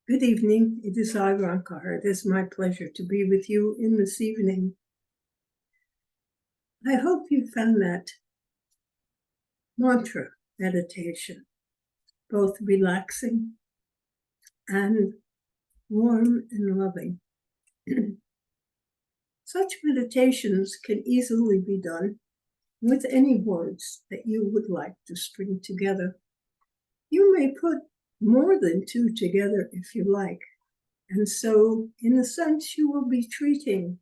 Good evening. It is I, Roncar. It is my pleasure to be with you in this evening. I hope you found that mantra meditation both relaxing and warm and loving. Such meditations can easily be done with any words that you would like to string together. You may put more than two together if you like. And so, in a sense, you will be treating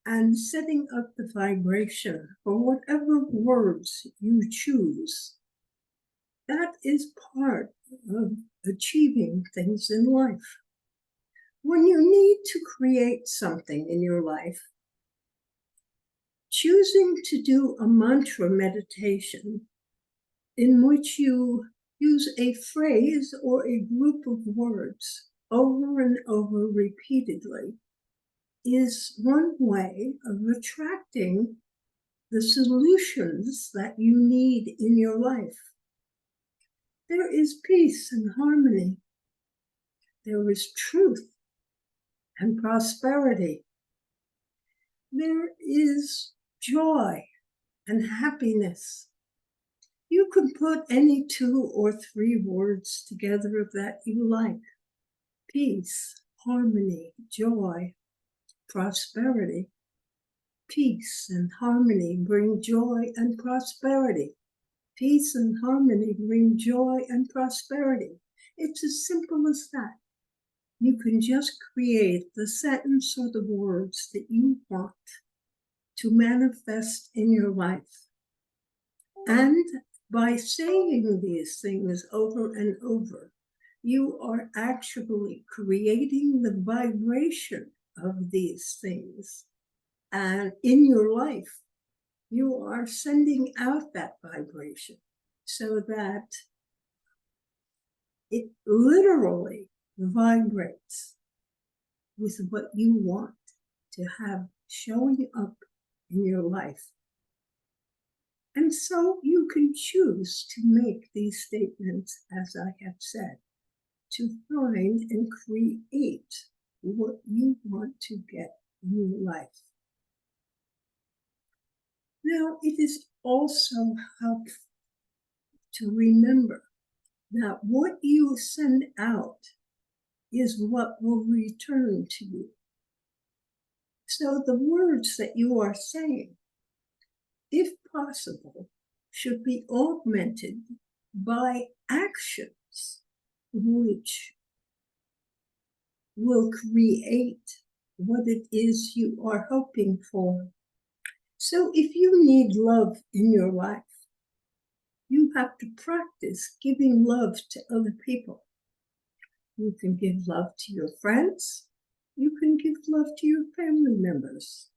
and setting up the vibration for whatever words you choose. That is part of achieving things in life. When you need to create something in your life, choosing to do a mantra meditation in which you use a phrase or a group of words over and over repeatedly is one way of attracting the solutions that you need in your life. There is peace and harmony. There is truth and prosperity. There is joy and happiness. You can put any 2 or 3 words together that you like. Peace, harmony, joy, prosperity. Peace and harmony bring joy and prosperity. Peace and harmony bring joy and prosperity. It's as simple as that. You can just create the sentence or the words that you want to manifest in your life. And by saying these things over and over, you are actually creating the vibration of these things. And in your life, you are sending out that vibration so that it literally vibrates with what you want to have showing up in your life. And so you can choose to make these statements, as I have said, to find and create what you want to get in your life. Now, it is also helpful to remember that what you send out is what will return to you. So the words that you are saying, if possible, should be augmented by actions which will create what it is you are hoping for. So if you need love in your life, you have to practice giving love to other people. You can give love to your friends. You can give love to your family members.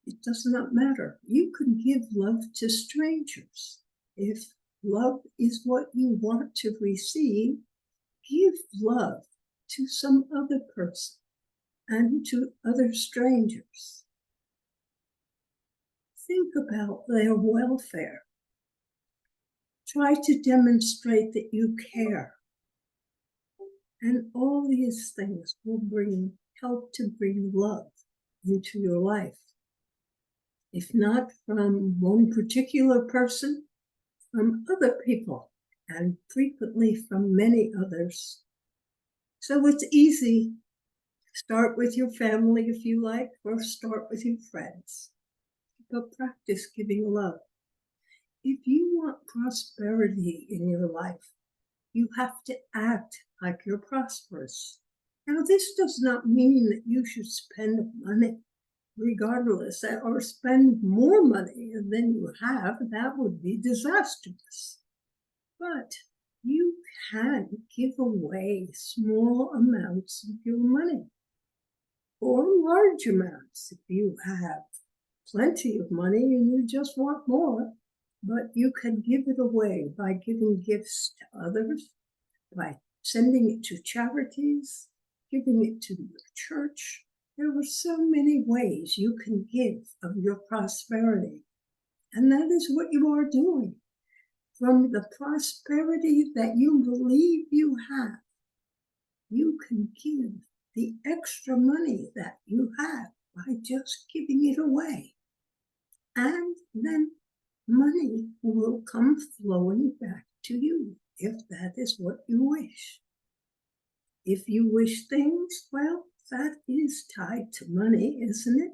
It does not matter. You can give love to strangers. If love is what you want to receive, give love to some other person and to other strangers. Think about their welfare. Try to demonstrate that you care. And all these things will help to bring love into your life. If not from one particular person, from other people, and frequently from many others. So it's easy. Start with your family if you like, or start with your friends. But practice giving love. If you want prosperity in your life, you have to act like you're prosperous. Now, this does not mean that you should spend money regardless, or spend more money than you have. That would be disastrous. But you can give away small amounts of your money, or large amounts if you have plenty of money and you just want more. But you can give it away by giving gifts to others, by sending it to charities, giving it to the church. There are so many ways you can give of your prosperity. And that is what you are doing. From the prosperity that you believe you have, you can give the extra money that you have by just giving it away. And then money will come flowing back to you if that is what you wish. If you wish things, well, that is tied to money, isn't it?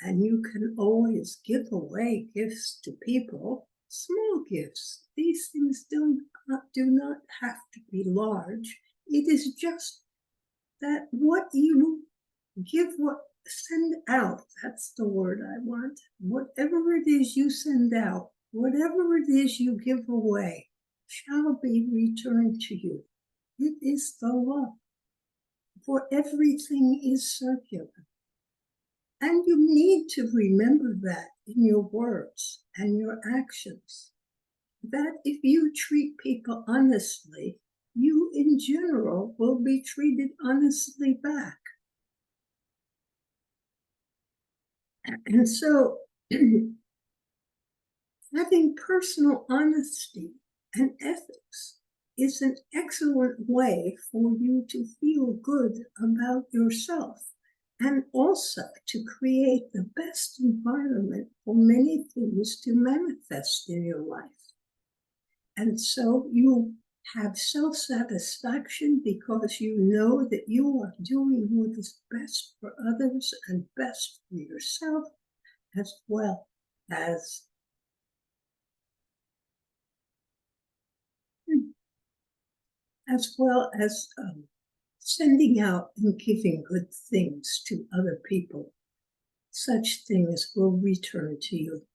And you can always give away gifts to people, small gifts. These things do not have to be large. It is just that what you send out, that's the word I want. Whatever it is you send out, whatever it is you give away, shall be returned to you. It is the law. For everything is circular. And you need to remember that in your words and your actions. That if you treat people honestly, you in general will be treated honestly back. And so, having personal honesty and ethics is an excellent way for you to feel good about yourself, and also to create the best environment for many things to manifest in your life. And so you have self-satisfaction because you know that you are doing what is best for others and best for yourself, as well as sending out and giving good things to other people. Such things will return to you.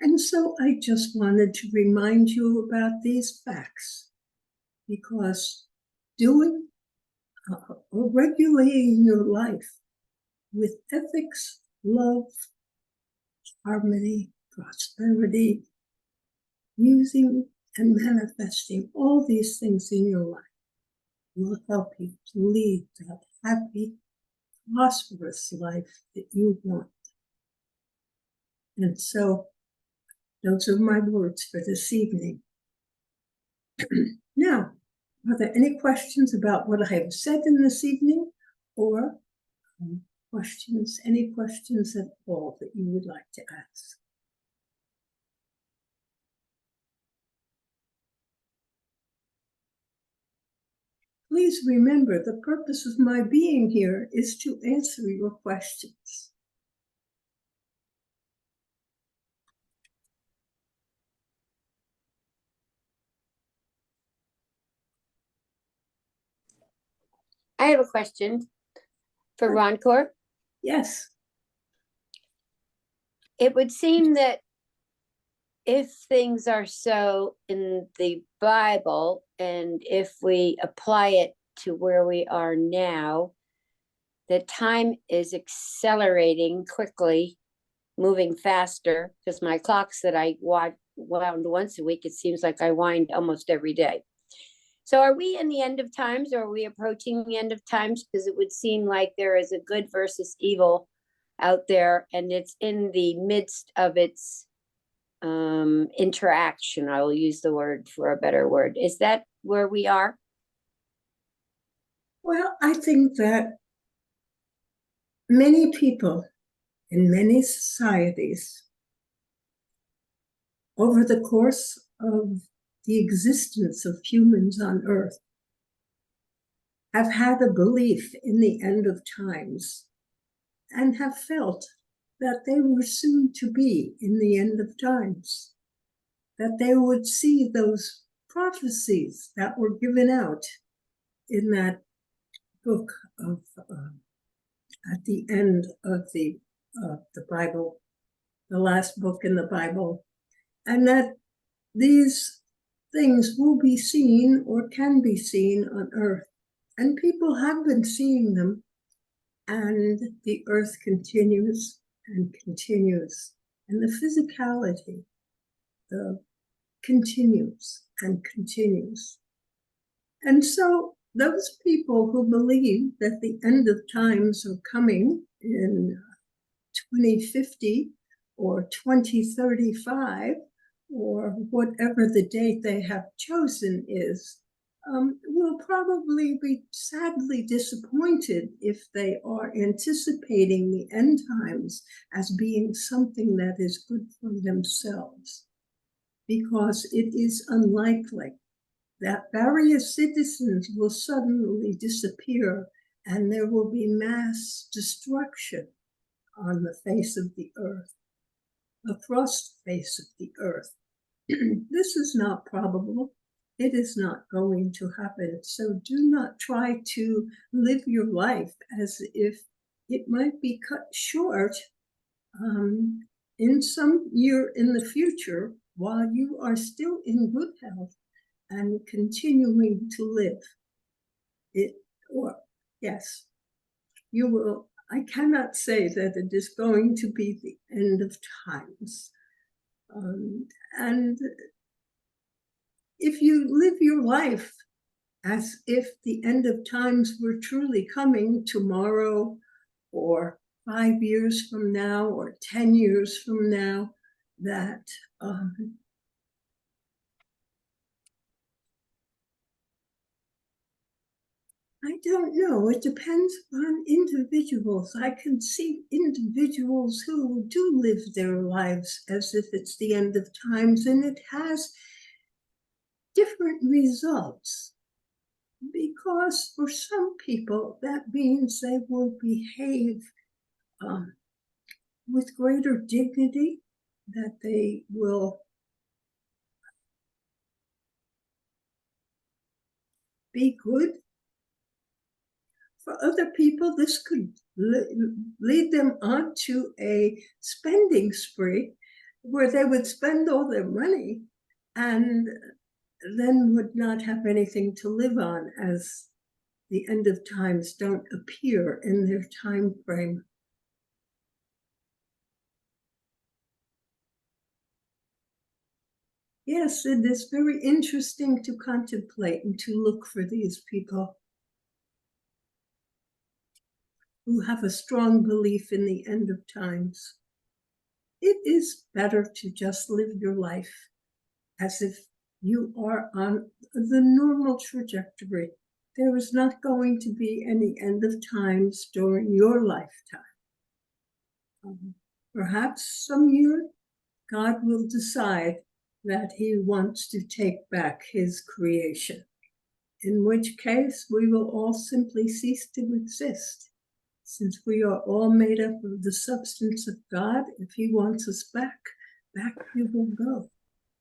And so I just wanted to remind you about these facts, because doing or regulating your life with ethics, love, harmony, prosperity, using and manifesting all these things in your life will help you to lead that happy, prosperous life that you want. And so those are my words for this evening. Now, are there any questions about what I have said in this evening, or any questions at all that you would like to ask? Please remember, the purpose of my being here is to answer your questions. I have a question for Roncar. Yes. It would seem that if things are so in the Bible, and if we apply it to where we are now, that time is accelerating quickly, moving faster, because my clocks that I wound once a week, it seems like I wind almost every day. So are we in the end of times, or are we approaching the end of times? Because it would seem like there is a good versus evil out there, and it's in the midst of its interaction. I will use the word for a better word. Is that where we are? Well, I think that many people in many societies over the course of the existence of humans on Earth have had a belief in the end of times and have felt that they were soon to be in the end of times, that they would see those prophecies that were given out in that book of at the end of the Bible, the last book in the Bible, and that these things will be seen or can be seen on Earth. And people have been seeing them, and the Earth continues and continues, and the physicality continues and continues. And so those people who believe that the end of times are coming in 2050 or 2035, or whatever the date they have chosen is, will probably be sadly disappointed if they are anticipating the end times as being something that is good for themselves, because it is unlikely that various citizens will suddenly disappear and there will be mass destruction on the face of the earth, across the face of the earth. This is not probable. It is not going to happen. So do not try to live your life as if it might be cut short in some year in the future while you are still in good health and continuing to live. Yes, you will. I cannot say that it is going to be the end of times. And if you live your life as if the end of times were truly coming tomorrow or 5 years from now or 10 years from now, that I don't know. It depends on individuals. I can see individuals who do live their lives as if it's the end of times, and it has different results. Because for some people, that means they will behave with greater dignity, that they will be good. For other people, this could lead them onto a spending spree where they would spend all their money and then would not have anything to live on, as the end of times don't appear in their time frame. Yes, it is very interesting to contemplate and to look for these people who have a strong belief in the end of times. It is better to just live your life as if you are on the normal trajectory. There is not going to be any end of times during your lifetime. Perhaps some year God will decide that he wants to take back his creation, in which case we will all simply cease to exist. Since we are all made up of the substance of God, if he wants us back we will go.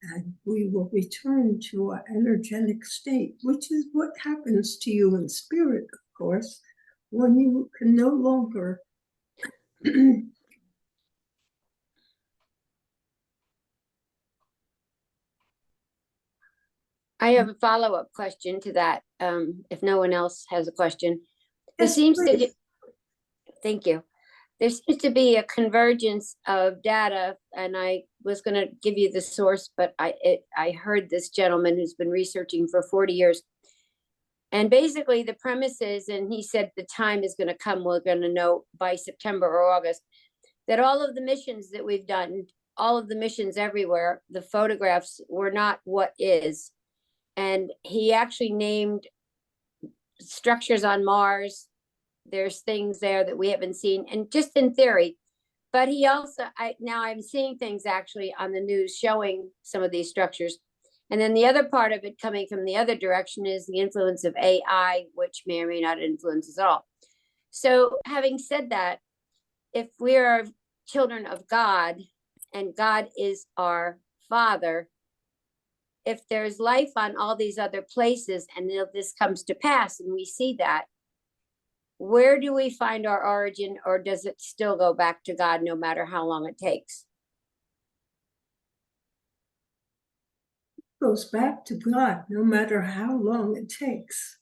And we will return to our energetic state, which is what happens to you in spirit, of course, when you can no longer I have a follow-up question to that, if no one else has a question. There Yes, seems please. to, thank you. There seems to be a convergence of data, and I was going to give you the source, but I heard this gentleman who's been researching for 40 years. And basically the premise is, and he said the time is going to come, we're going to know by September or August, that all of the missions that we've done, all of the missions everywhere, the photographs were not what is. And he actually named structures on Mars. There's things there that we haven't seen, and just in theory. But he also, now I'm seeing things actually on the news showing some of these structures. And then the other part of it coming from the other direction is the influence of AI, which may or may not influence us all. So having said that, if we are children of God and God is our Father, if there's life on all these other places and this comes to pass and we see that, where do we find our origin, or does it still go back to God no matter how long it takes? It goes back to God no matter how long it takes.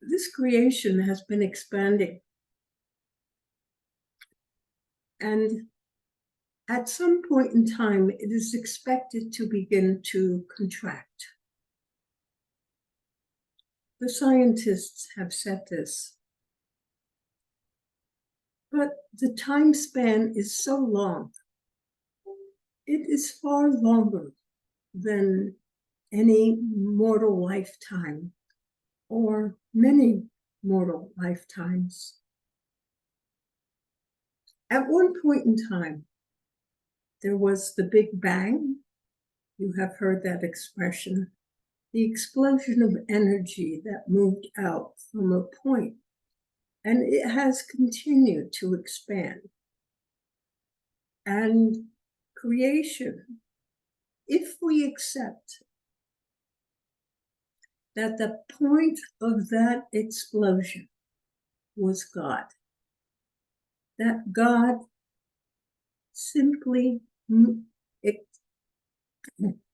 This creation has been expanding. And at some point in time, it is expected to begin to contract. The scientists have said this. But the time span is so long. It is far longer than any mortal lifetime or many mortal lifetimes. At one point in time, there was the Big Bang. You have heard that expression. The explosion of energy that moved out from a point, and it has continued to expand. And creation, if we accept that the point of that explosion was God, that God simply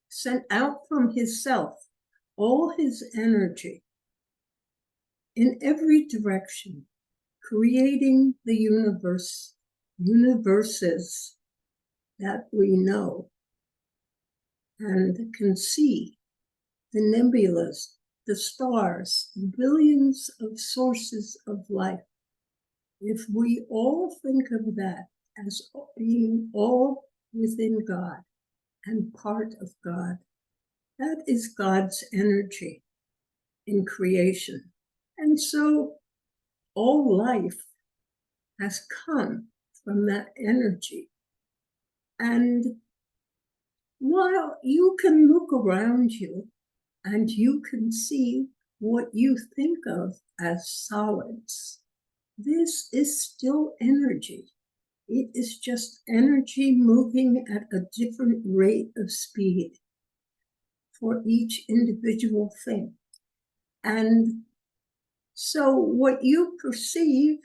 sent out from himself all his energy in every direction, creating the universes that we know and can see, the nebulas, the stars, billions of sources of life. If we all think of that as being all within God and part of God, that is God's energy in creation. And so all life has come from that energy. And while you can look around you and you can see what you think of as solids, this is still energy. It is just energy moving at a different rate of speed for each individual thing. And so what you perceive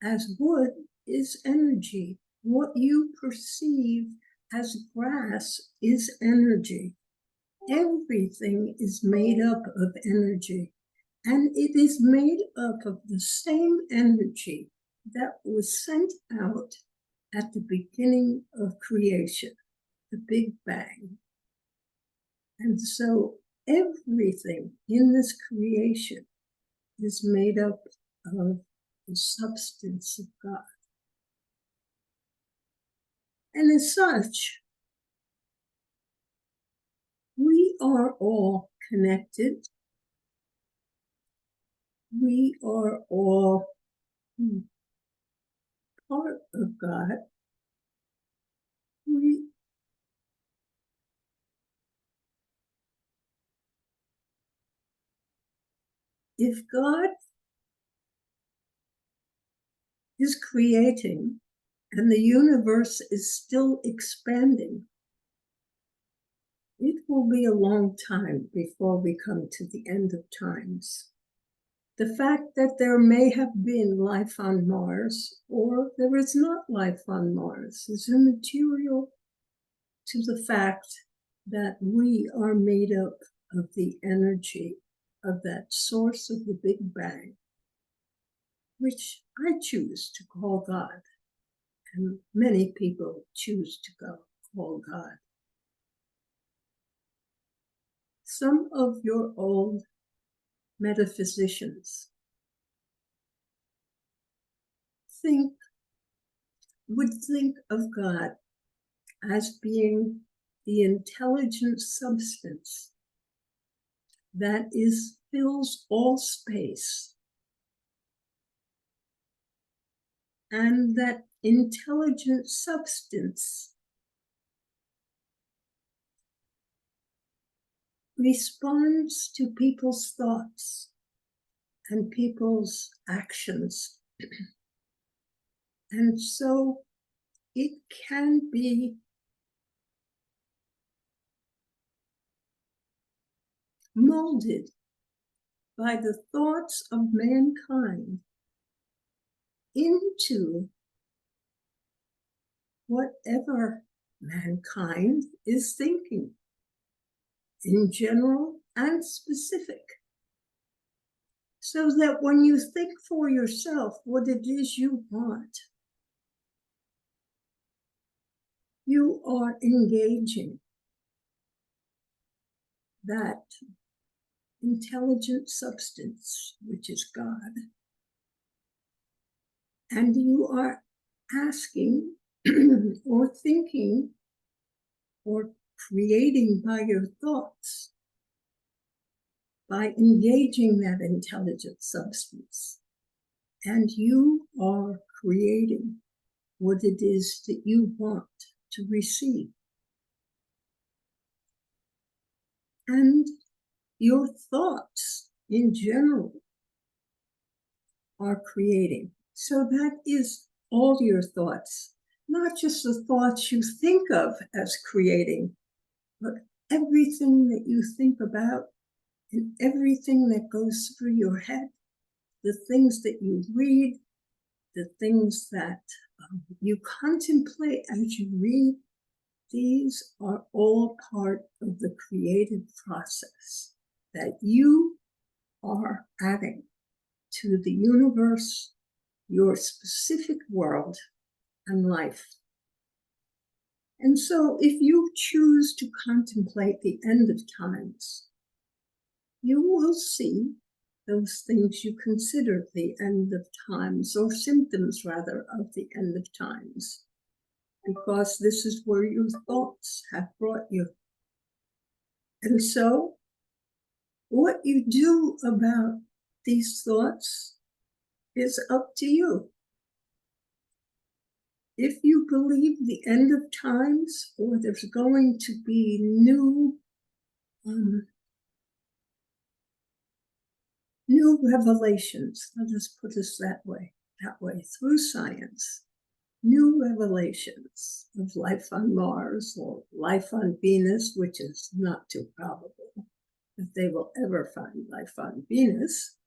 as wood is energy. What you perceive as grass is energy. Everything is made up of energy, and it is made up of the same energy that was sent out at the beginning of creation, the Big Bang. And so everything in this creation is made up of the substance of God. And as such, we are all connected. We are all part of God. If God is creating and the universe is still expanding, it will be a long time before we come to the end of times. The fact that there may have been life on Mars or there is not life on Mars is immaterial to the fact that we are made up of the energy of that source of the Big Bang, which I choose to call God, and many people choose to call God. Some of your old metaphysicians would think of God as being the intelligent substance that fills all space, and that intelligent substance responds to people's thoughts and people's actions. And so it can be molded by the thoughts of mankind into whatever mankind is thinking, in general and specific. So that when you think for yourself what it is you want, you are engaging that intelligent substance, which is God, and you are asking or thinking or creating by your thoughts, by engaging that intelligent substance. And you are creating what it is that you want to receive. And your thoughts in general are creating. So that is all your thoughts, not just the thoughts you think of as creating, but everything that you think about and everything that goes through your head, the things that you read, the things that you contemplate as you read, these are all part of the creative process that you are adding to the universe, your specific world and life. And so if you choose to contemplate the end of times, you will see those things you consider the end of times, or symptoms rather of the end of times, because this is where your thoughts have brought you. And so what you do about these thoughts is up to you. If you believe the end of times, or there's going to be new revelations, let us put this that way, through science, new revelations of life on Mars or life on Venus, which is not too probable that they will ever find life on Venus,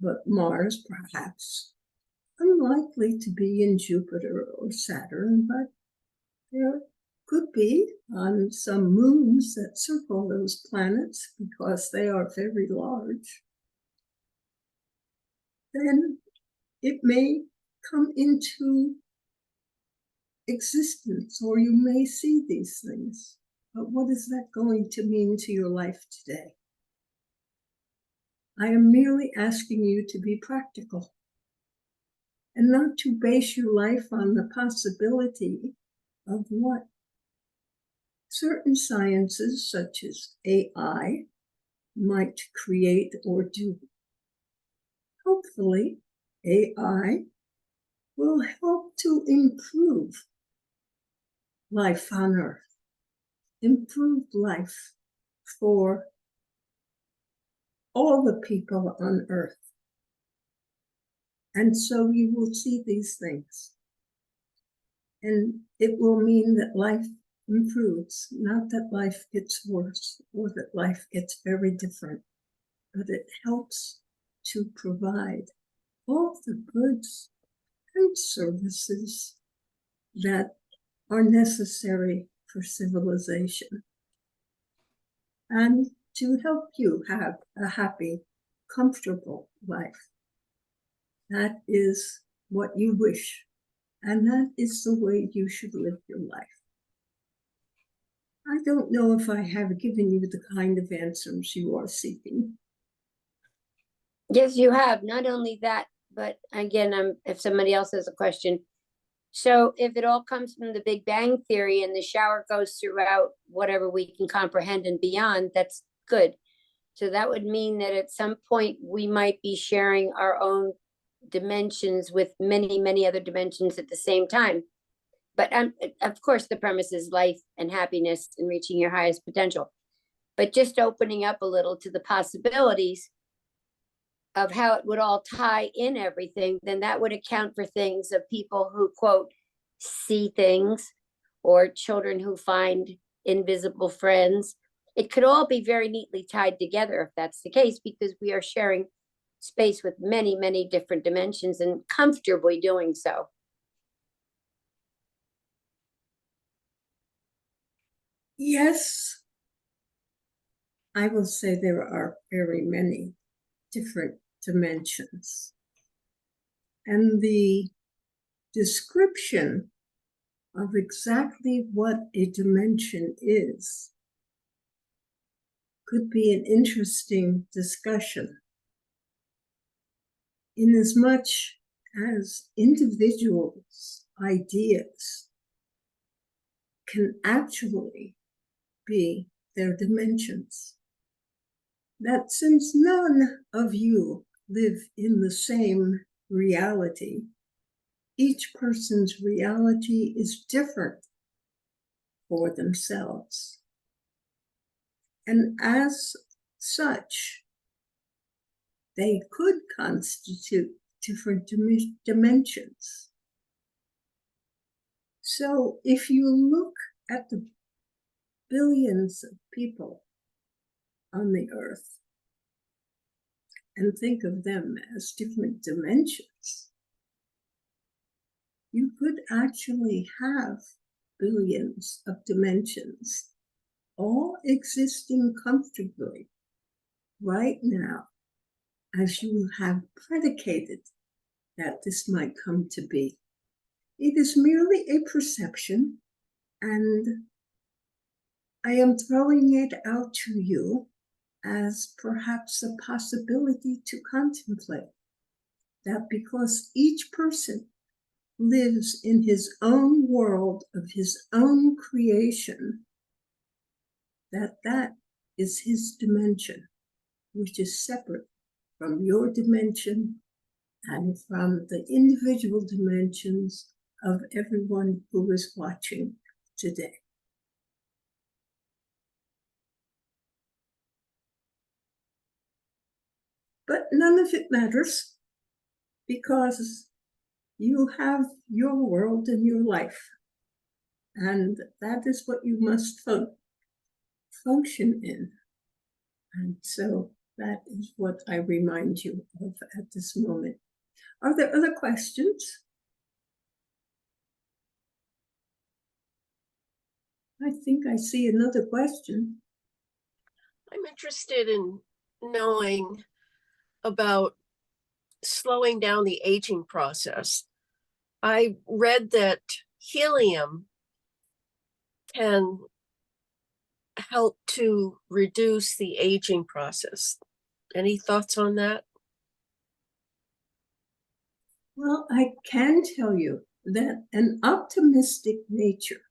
but Mars perhaps, unlikely to be in Jupiter or Saturn, but there could be on some moons that circle those planets because they are very large. Then it may come into existence, or you may see these things. But what is that going to mean to your life today? I am merely asking you to be practical and not to base your life on the possibility of what certain sciences, such as AI, might create or do. Hopefully, AI will help to improve life on Earth, improve life for all the people on Earth. And so you will see these things. And it will mean that life improves, not that life gets worse or that life gets very different, but it helps to provide all the goods and services that are necessary for civilization, and to help you have a happy, comfortable life. That is what you wish, and that is the way you should live your life. I don't know if I have given you the kind of answers you are seeking. Yes, you have. Not only that, but again, if somebody else has a question. So if it all comes from the Big Bang Theory and the shower goes throughout whatever we can comprehend and beyond, that's good. So that would mean that at some point we might be sharing our own dimensions with many, many other dimensions at the same time. But of course, the premise is life and happiness and reaching your highest potential. But just opening up a little to the possibilities of how it would all tie in everything, then that would account for things of people who, quote, see things, or children who find invisible friends. It could all be very neatly tied together if that's the case, because we are sharing space with many, many different dimensions and comfortably doing so. Yes, I will say there are very many different dimensions. And the description of exactly what a dimension is could be an interesting discussion, inasmuch as individuals' ideas can actually be their dimensions. That since none of you live in the same reality, each person's reality is different for themselves. And as such, they could constitute different dimensions. So if you look at the billions of people on the earth and think of them as different dimensions, you could actually have billions of dimensions all existing comfortably right now, as you have predicated that this might come to be. It is merely a perception, and I am throwing it out to you as perhaps a possibility to contemplate, that because each person lives in his own world of his own creation, that is his dimension, which is separate from your dimension and from the individual dimensions of everyone who is watching today. But none of it matters, because you have your world and your life, and that is what you must function in. And so that is what I remind you of at this moment. Are there other questions? I think I see another question. I'm interested in knowing about slowing down the aging process. I read that helium can help to reduce the aging process. Any thoughts on that? Well, I can tell you that an optimistic nature,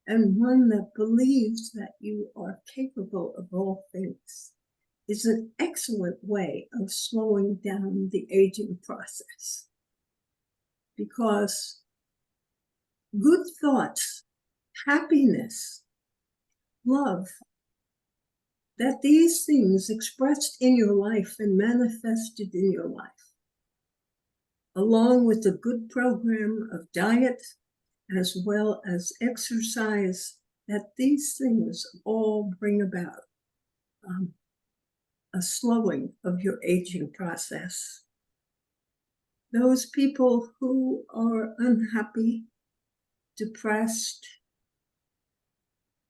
and one that believes that you are capable of all things, is an excellent way of slowing down the aging process. Because good thoughts, happiness, love, that these things expressed in your life and manifested in your life, along with a good program of diet as well as exercise, that these things all bring about a slowing of your aging process. Those people who are unhappy, depressed,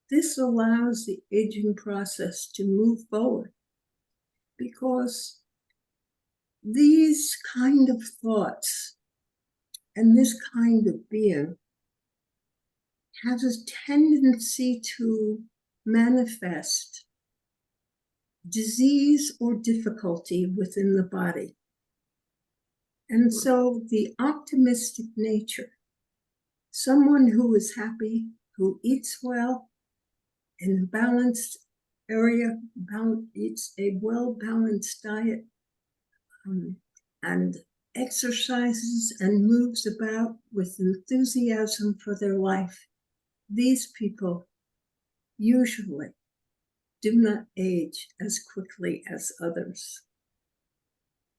this allows the aging process to move forward, because these kind of thoughts and this kind of being has a tendency to manifest disease or difficulty within the body. And so the optimistic nature, someone who is happy, who eats well, in a balanced area, eats a well-balanced diet, and exercises and moves about with enthusiasm for their life, these people usually do not age as quickly as others.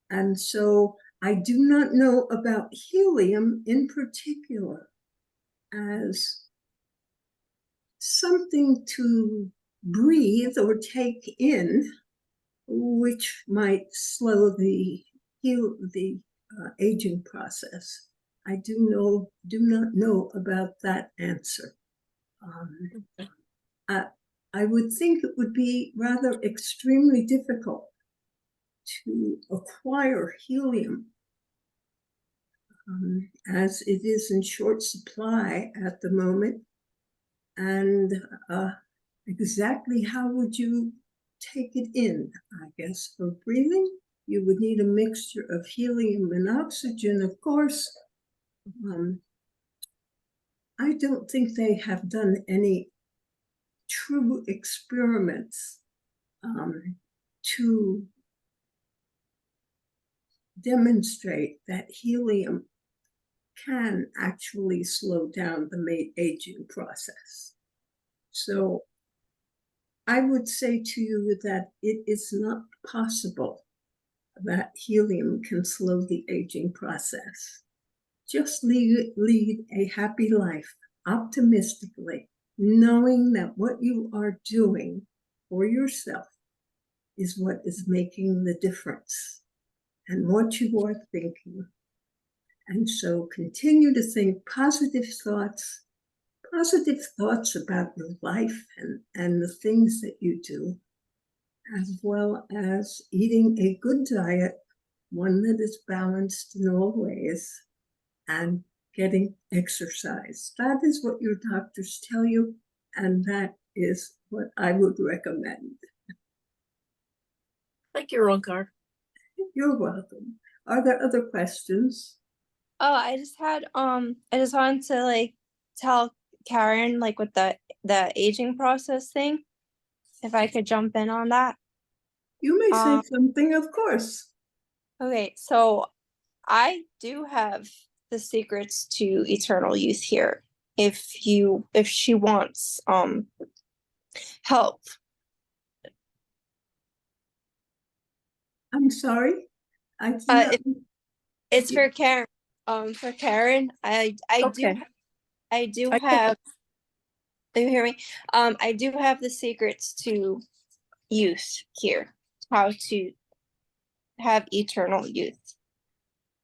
And so I do not know about helium in particular as something to breathe or take in, which might slow the aging process. I do not know about that answer. I would think it would be rather extremely difficult to acquire helium, as it is in short supply at the moment. And exactly how would you take it in? I guess for breathing, you would need a mixture of helium and oxygen, of course. I don't think they have done any true experiments to demonstrate that helium can actually slow down the aging process. So I would say to you that it is not possible that helium can slow the aging process. Just lead a happy life optimistically, knowing that what you are doing for yourself is what is making the difference and what you are thinking. And so continue to think positive thoughts about your life and the things that you do, as well as eating a good diet, one that is balanced in all ways, and getting exercise. That is what your doctors tell you, and that is what I would recommend. Thank you, Roncar. You're welcome. Are there other questions? Oh, I just wanted to like tell Karen like with the aging process thing, if I could jump in on that. You may say something, of course. Okay, so I do have the secrets to eternal youth here. If she wants help. I'm sorry. I do not... It's for Karen. For Karen, I do have. Do you hear me? I do have the secrets to youth here. How to have eternal youth.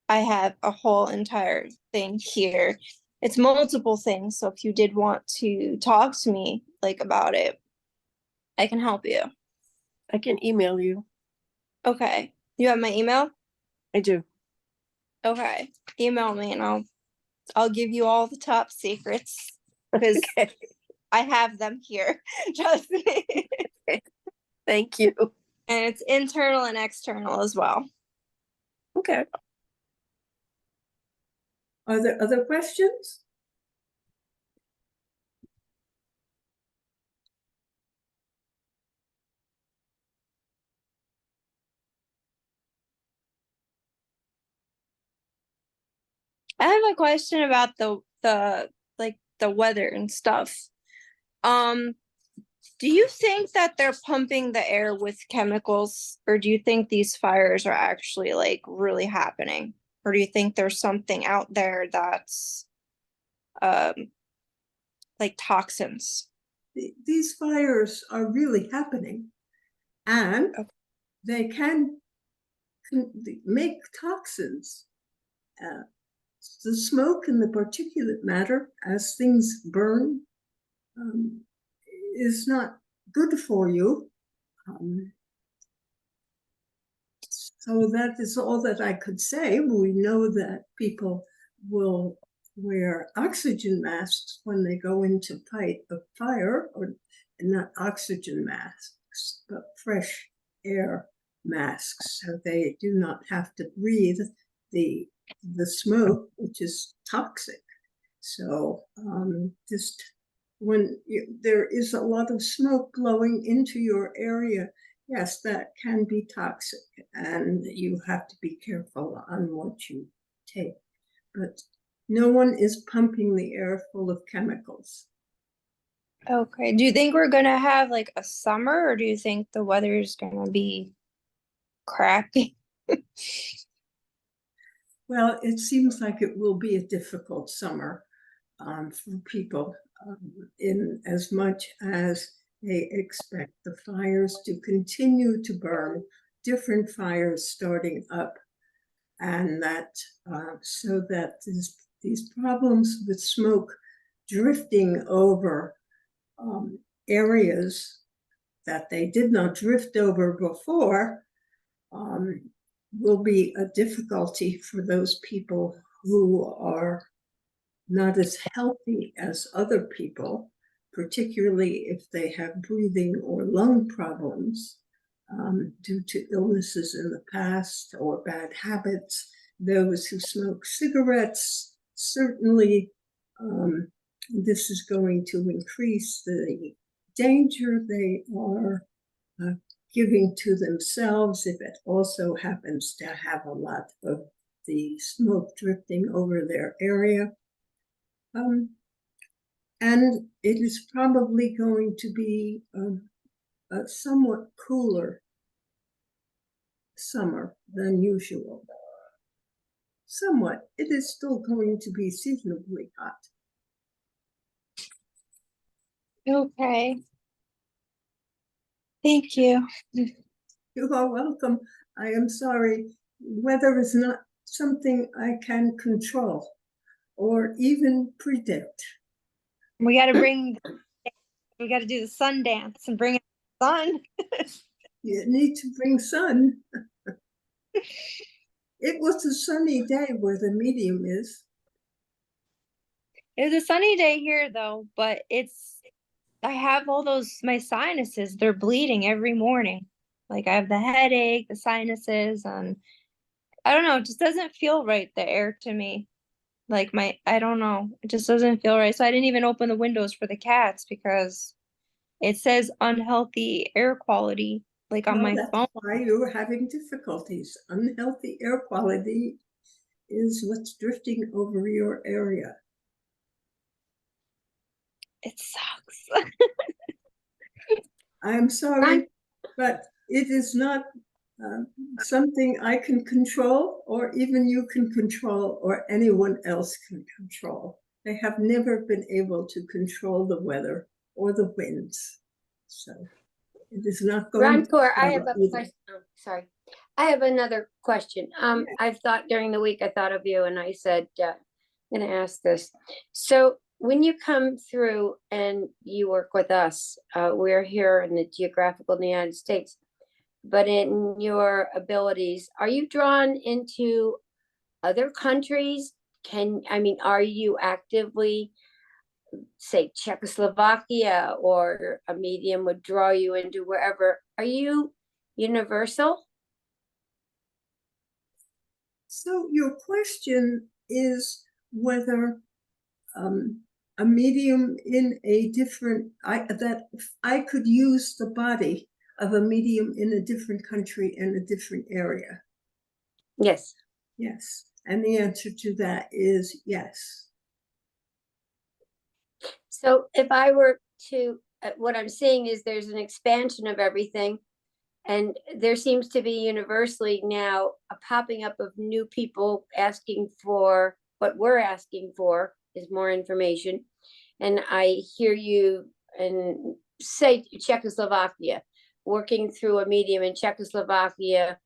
I have a whole entire thing here. It's multiple things, so if you did want to talk to me like about it, I can help you. I can email you. Okay. You have my email? I do. Okay. Email me and I'll give you all the top secrets because Okay. I have them here. Trust me. Thank you. And it's internal and external as well. Okay. Are there other questions? I have a question about the weather and stuff. Do you think that they're pumping the air with chemicals, or do you think these fires are actually like really happening? Or do you think there's something out there that's like toxins? These fires are really happening, and they can make toxins. The smoke and the particulate matter, as things burn, is not good for you. So that is all that I could say. We know that people will wear oxygen masks when they go in to fight a fire, or not oxygen masks, but fresh air masks, so they do not have to breathe the smoke, which is toxic. So just when there is a lot of smoke blowing into your area, yes, that can be toxic, and you have to be careful on what you take. But no one is pumping the air full of chemicals. Okay. Do you think we're gonna have like a summer, or do you think the weather is gonna be crappy? Well, it seems like it will be a difficult summer for people, in as much as they expect the fires to continue to burn, different fires starting up, and that so that these problems with smoke drifting over areas that they did not drift over before will be a difficulty for those people who are not as healthy as other people, particularly if they have breathing or lung problems due to illnesses in the past or bad habits. Those who smoke cigarettes, certainly this is going to increase danger they are giving to themselves if it also happens to have a lot of the smoke drifting over their area. And it is probably going to be a somewhat cooler summer than usual. Somewhat. It is still going to be seasonably hot. Okay. Thank you. You are welcome. I am sorry. Weather is not something I can control or even predict. We got to we got to do the sun dance and bring in the sun. You need to bring sun. It was a sunny day where the medium is. It was a sunny day here though, but I have all my sinuses, they're bleeding every morning. Like I have the headache, the sinuses, and I don't know, it just doesn't feel right, the air to me. Like I don't know, it just doesn't feel right. So I didn't even open the windows for the cats because it says unhealthy air quality, like on Well, my that's phone. why you're having difficulties. Unhealthy air quality is what's drifting over your area. It sucks. I'm sorry, but it is not something I can control, or even you can control, or anyone else can control. They have never been able to control the weather or the winds. So it is not going to Roncar, I be have a either. question. Oh, sorry. I have another question. I've thought during the week, I thought of you and I said, I'm going to ask this. So when you come through and you work with us, we're here in the geographical in the United States, but in your abilities, are you drawn into other countries? Are you actively, say, Czechoslovakia, or a medium would draw you into wherever? Are you universal? So your question is whether a medium in a different, that I could use the body of a medium in a different country and a different area. Yes. Yes. And the answer to that is yes. So if I were to, what I'm seeing is there's an expansion of everything. And there seems to be universally now a popping up of new people asking for what we're asking for is more information. And I hear you and say Czechoslovakia, working through a medium in Czechoslovakia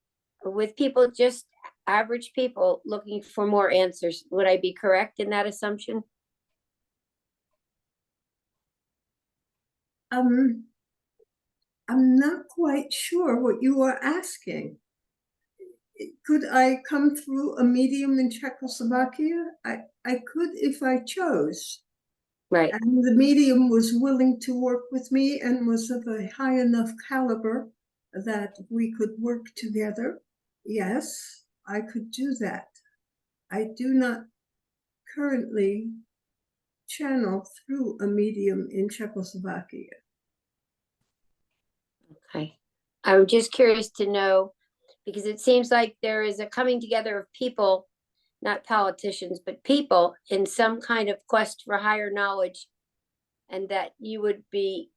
with people, just average people looking for more answers. Would I be correct in that assumption? I'm not quite sure what you are asking. Could I come through a medium in Czechoslovakia? I could if I chose. Right. And the medium was willing to work with me and was of a high enough caliber that we could work together. Yes, I could do that. I do not currently channel through a medium in Czechoslovakia. Okay. I'm just curious to know, because it seems like there is a coming together of people, not politicians, but people in some kind of quest for higher knowledge, and that you would be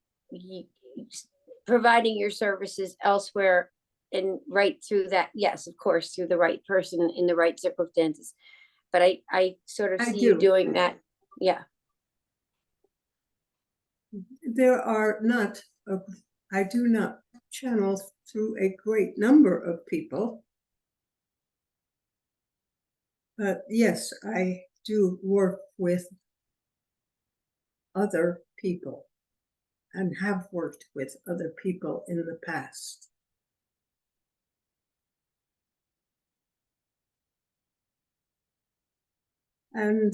providing your services elsewhere and right through that. Yes, of course, through the right person in the right circumstances. But I sort of see you doing that. Yeah. There are not, I do not channel through a great number of people. But yes, I do work with other people and have worked with other people in the past. And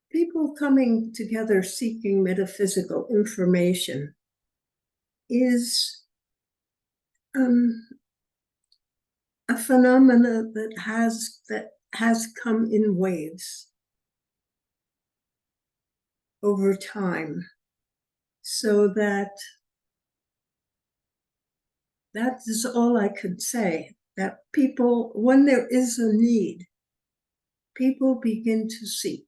people coming together seeking metaphysical information is a phenomena that has come in waves. over time, so that is all I could say, that people, when there is a need, people begin to seek,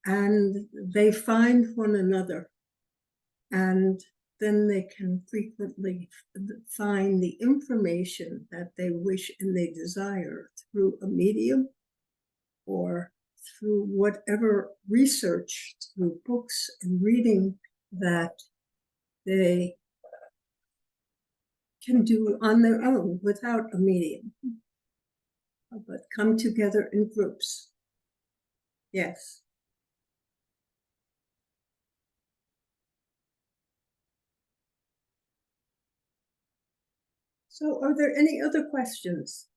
and they find one another, and then they can frequently find the information that they wish and they desire through a medium or through whatever research, through books and reading that they can do on their own without a medium, but come together in groups. Yes. So are there any other questions?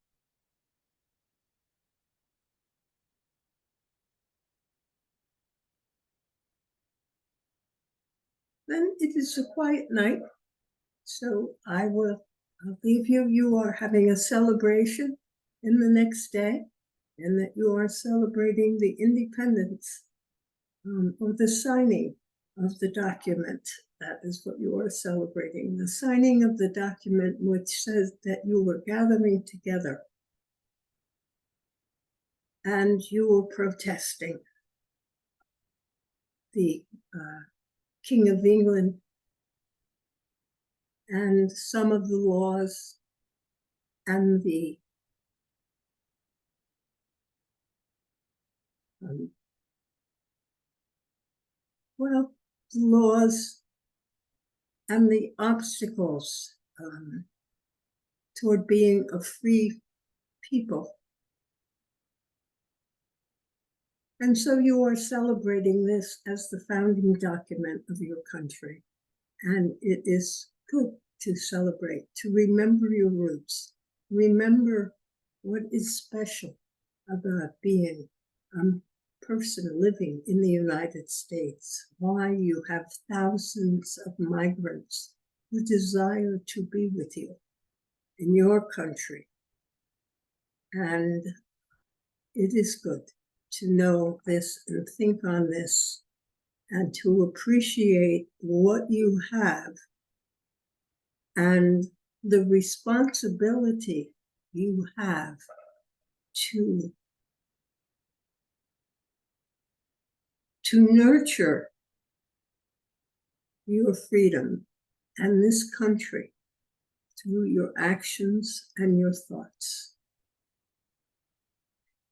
Then it is a quiet night, so I'll leave you. You are having a celebration in the next day, and that you are celebrating the independence or the signing of the document. That is what you are celebrating, the signing of the document which says that you were gathering together and you were protesting the King of England and some of the laws and the laws and the obstacles toward being a free people. And so you are celebrating this as the founding document of your country. And it is good to celebrate, to remember your roots, remember what is special about being a person living in the United States, why you have thousands of migrants who desire to be with you in your country. And it is good to know this and think on this and to appreciate what you have and the responsibility you have to nurture your freedom and this country through your actions and your thoughts.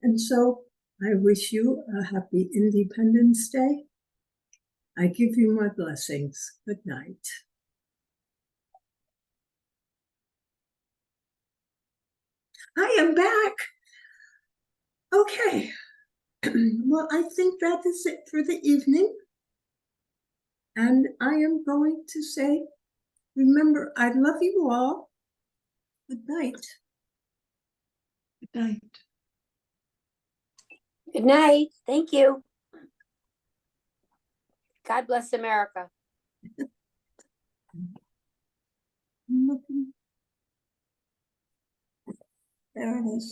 And so I wish you a happy Independence Day. I give you my blessings. Good night. I am back. Okay. Well, I think that is it for the evening. And I am going to say, remember, I love you all. Good night. Good night. Good night. Thank you. God bless America. There it is.